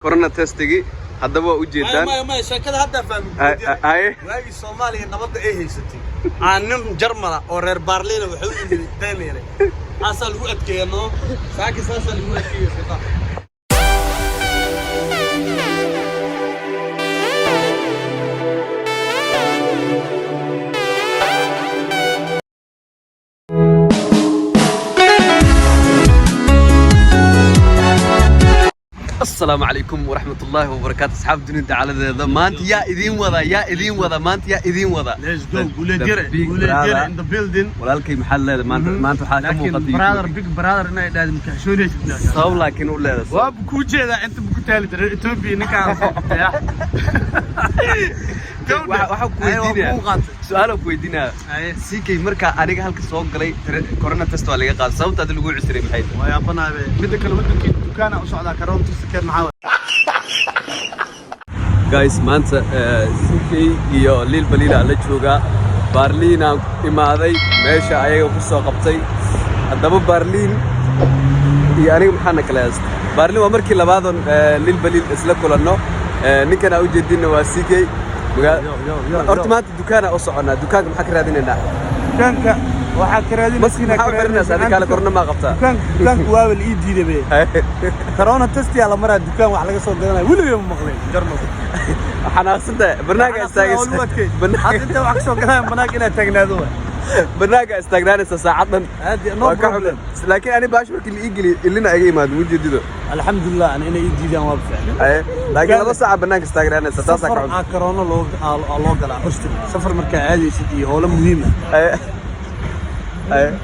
كورونا تستيجي هذا هو وجدان ما شكل هذا فهم أي واجي الصومالي نبض إيه ستي عنهم جرملة أو برلين وحول دايميري أصل وقت كيانو ساكي أصل وقت كيانو السلام عليكم ورحمة الله وبركاته أصحاب الدنيا على ذا مانت يا إذين وذا مانت يا إذين وذا Let's go ولجرة in the building ولكن محل مانت حاكم لكن big brother إنه لازم كشوري صوب لكن ولا ده وابكوجة إذا أنت بكتالي ترى توبي نكال يا waxaan ku weydiinaa su'aalo ku weydiinaa CK marka aniga halka soo galay corona test waa laga qaaday sababta aad lagu cusray maxay tahay waa yaabanaabay mid kale wadankii dukaana u socda corona test keen maxaa guys maanta CK iyo Lil Balila la jooga Berlin aan imaaday meesha ayaga ku soo qabtay hadaba Berlin iyo aniga maxaan kala haystay Berlin waa markii labaad oo Lil Balil isla kulanno ninkan aan u jeedino waa CK horta maanta dukaana u soconaa dukaanka maxaa ka raadinaynaa dukaanka waxaa ka raadinaynaa maxaa barinaysaa adiga kala korna ma qabtaa dukaanka waa wal ii diiday corona test yaa la maraa dukaan wax laga soo gadanayo weligeey ma maqlay jarmalka xanaaqsanta barnaamijka istaagaysa barnaamijka inta wax soo gadanayo barnaamijka inaa taagnaado barnaamijka istaagnaanaysa saacadan waa ka xulan laakiin ani baash markii la igeli ilina ay imaado wajadido alxamdulillah ana inay ii diidaan waa fiican laakiin laba saac barnaamijka istaagnaanaysa taas ka xulan corona loo galaa hostel safar marka caadaysid iyo howlo muhiim ah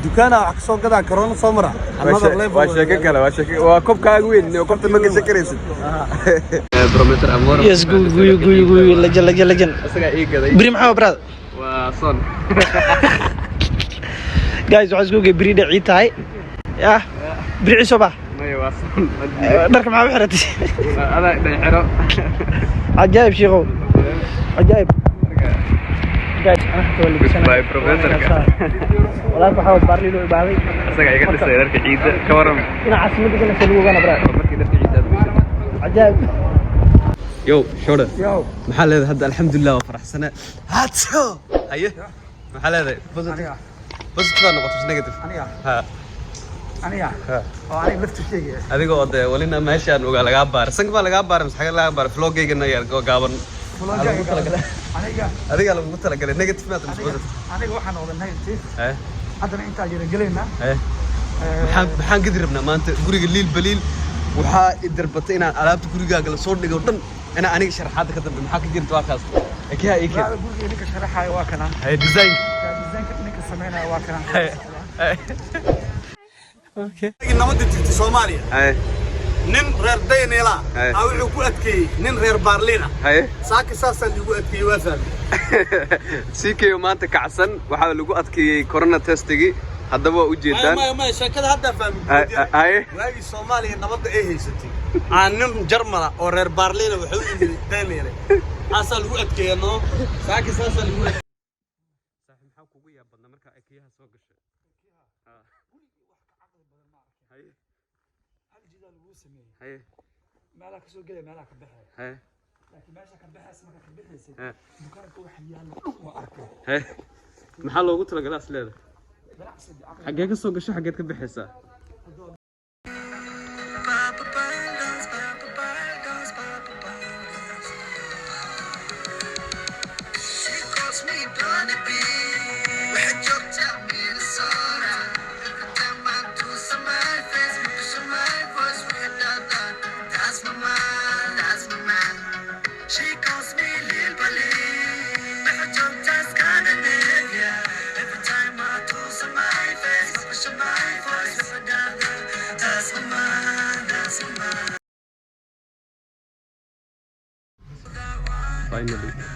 dukaana wax soo gadaa corona soo mara another level waa sheeko kale waa kobkaaga weyn oo kobta ma gashan karaysid promoter amor yes guy lajan asaga ii gaday bari maxaa brad waa son guys waxaan isku bari dhacii tahay yah bari soo baa mayo waa son dharka maxaa xiratay ada dhayxiro ajaayib sheeqo ajaayib guys ana xawli bismillah promoter والله بحاول بارلي له يباهي asaga iga dhisay dharka ciida ka waran ina caasimada kale saluugana brad markii dharka ciida ajaayib yo shoda yo maxaa leedahay hadda alxamdulillah waa faraxsana hato haye maxaa leedahay positive noqoto negative aniga oo aniga laftirkeyga adiga oo de walina meeshaan uga laga baar sank ba laga baar masaxay laga baar vloggeygana yar gaaban adiga lagu talagalay negative ma positive aniga waxaan odan negative haddana inta jira galeyna maxaan gidi rabnaa maanta guriga Lil Balil waxaa idarbatay inaan alaabta gurigaaga la soo dhigo dhan ana aniga sharaxaad ka dambe maxaa ka jirta waa kaas ekiya guriga ninka sharaxayo waa kana design ninka sameeynaya waa kana okay nabadda jirta Soomaaliya nin reer Daynela wuxuu ku adkeeyay nin reer Berlina saaki saasan lagu adkeeyay waa fahmay CK maanta kacsan waxa lagu adkeeyay corona testigi hadaba waa u jeedaan ma shakada hadda fahmay waagi Soomaaliya nabadda ay haysatay nin Jarmala oo reer Berlina wuxuu Daynela asal lagu adkeeyno saaki saasan lagu saaxiib maxaa kugu yaabadna marka ay kiyaha soo gashay هاي مالك سو جاي مالك بحر هاي لكن ماشي كبحس ما كبحس دكانك واحد يالله واركه هاي محل لوgu tala galaas leedahay xagee ka soo gasho xageed ka bixaysaa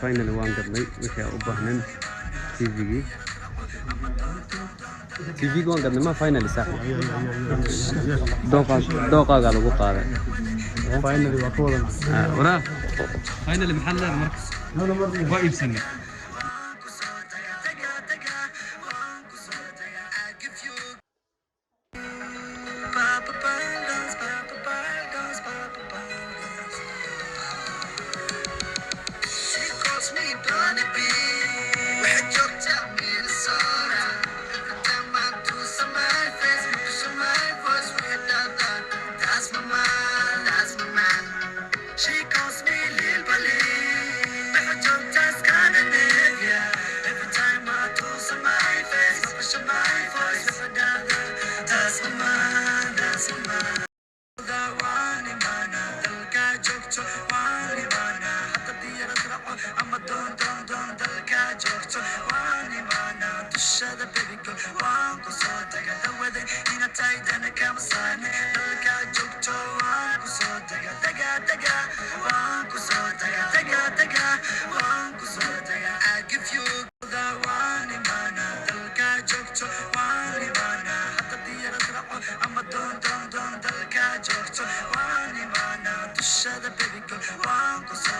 finally waan gadnay wixii aan u baahneen TV waan gadnay ma finally saaxiib dooqaaga lagu qaaday finally waa ku wadan wara finally maxaa leedahay marka waa iibsanay joogto waan imaana hadda diyaarad raaco ama doon dalka joogto waan imaana dushada bebigo waan ku soo taga dawaday ina tahay dana kama saane dalka joogto waan ku soo taga daga waan ku soo taga waan ku soo taga I give you the one imaana dalka joogto waan imaana hadda diyaarad raaco ama doon dalka joogto waan imaana dushada bebigo waan ku soo